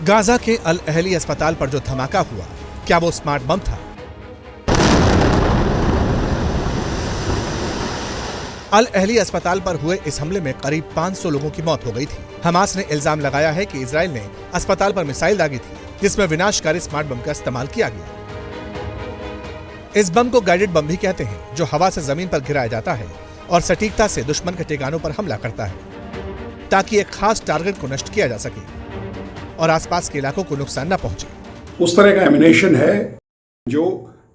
Gaza के अल Ahli अस्पताल पर जो धमाका हुआ, क्या वो स्मार्ट बम था? अल अहली अस्पताल पर हुए इस हमले में करीब 500 लोगों की मौत हो गई थी। हमास ने इल्जाम लगाया है कि इजराइल ने अस्पताल पर मिसाइल दागी थी, जिसमें विनाशकारी स्मार्ट बम का इस्तेमाल किया गया। इस बम को गाइडेड बम भी कहते हैं, जो हवा से जमीन पर गिराया जाता है और सटीकता से दुश्मन के ठिकानों पर हमला करता है, ताकि एक खास टारगेट को नष्ट किया जा सके और आसपास के इलाकों को नुकसान न पहुंचे। उस तरह का एमिनेशन है जो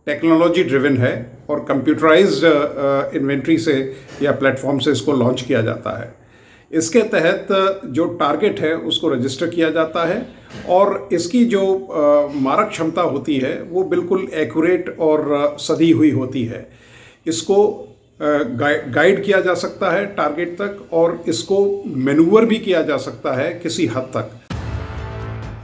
टेक्नोलॉजी ड्रिवन है और कंप्यूटराइज्ड इन्वेंट्री से या प्लेटफॉर्म से इसको लॉन्च किया जाता है। इसके तहत जो टारगेट है उसको रजिस्टर किया जाता है और इसकी जो मारक क्षमता होती है वो बिल्कुल एक्यूरेट और सधी हुई होती है। इसको गाइड किया जा सकता है टारगेट तक और इसको मैन्यूवर भी किया जा सकता है किसी हद तक।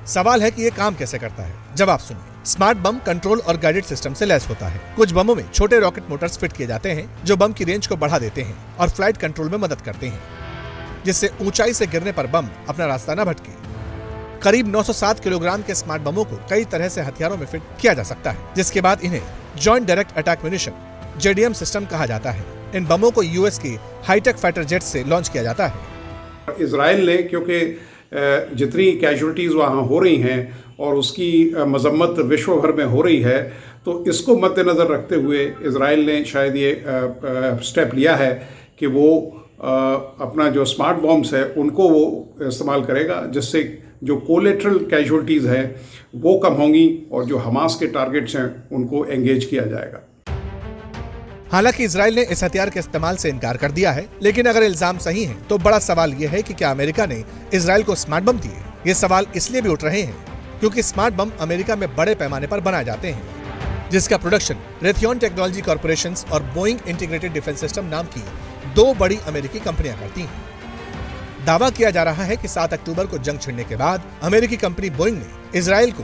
सवाल है कि ये काम कैसे करता है। जवाब सुनिए। स्मार्ट बम कंट्रोल और गाइडेड सिस्टम से लैस होता है। कुछ बमों में छोटे रॉकेट मोटर्स फिट किए जाते हैं, जो बम की रेंज को बढ़ा देते हैं और फ्लाइट कंट्रोल में मदद करते हैं, जिससे ऊंचाई से गिरने पर बम अपना रास्ता न भटके। करीब 907 किलोग्राम के स्मार्ट बमों को कई तरह से हथियारों में फिट किया जा सकता है, जिसके बाद इन्हें joint direct attack munition JDM system कहा जाता है। इन बमों को US की हाईटेक फाइटर जेट से लॉन्च किया जाता है। इजराइल ने, क्योंकि जितनी कैजुअलिटीज़ वहाँ हो रही हैं और उसकी मजम्मत विश्व भर में हो रही है, तो इसको मद्देनज़र रखते हुए इजराइल ने शायद ये स्टेप लिया है कि वो अपना जो स्मार्ट बॉम्ब्स है उनको वो इस्तेमाल करेगा, जिससे जो कोलेटरल कैजुअलिटीज़ हैं वो कम होंगी और जो हमास के टारगेट्स हैं उनको एंगेज किया जाएगा। हालांकि इजराइल ने इस हथियार के इस्तेमाल से इनकार कर दिया है, लेकिन अगर इल्जाम सही है तो बड़ा सवाल यह है कि क्या अमेरिका ने इजराइल को स्मार्ट बम दिए। ये सवाल इसलिए भी उठ रहे हैं क्योंकि स्मार्ट बम अमेरिका में बड़े पैमाने पर बनाए जाते हैं, जिसका प्रोडक्शन रेथियन टेक्नोलॉजी कॉर्पोरेशन और बोइंग इंटीग्रेटेड डिफेंस सिस्टम नाम की 2 बड़ी अमेरिकी कंपनियां करती हैं। दावा किया जा रहा है कि 7 अक्टूबर को जंग छिड़ने के बाद अमेरिकी कंपनी बोइंग ने इजराइल को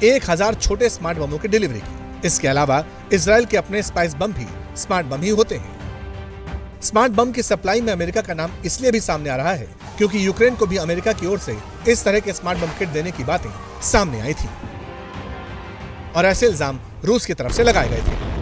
1000 छोटे स्मार्ट बमों की डिलीवरी की। इसके अलावा इजराइल के अपने स्पाइस बम भी स्मार्ट बम ही होते हैं। स्मार्ट बम की सप्लाई में अमेरिका का नाम इसलिए भी सामने आ रहा है क्योंकि यूक्रेन को भी अमेरिका की ओर से इस तरह के स्मार्ट बम किट देने की बातें सामने आई थी और ऐसे इल्जाम रूस की तरफ से लगाए गए थे।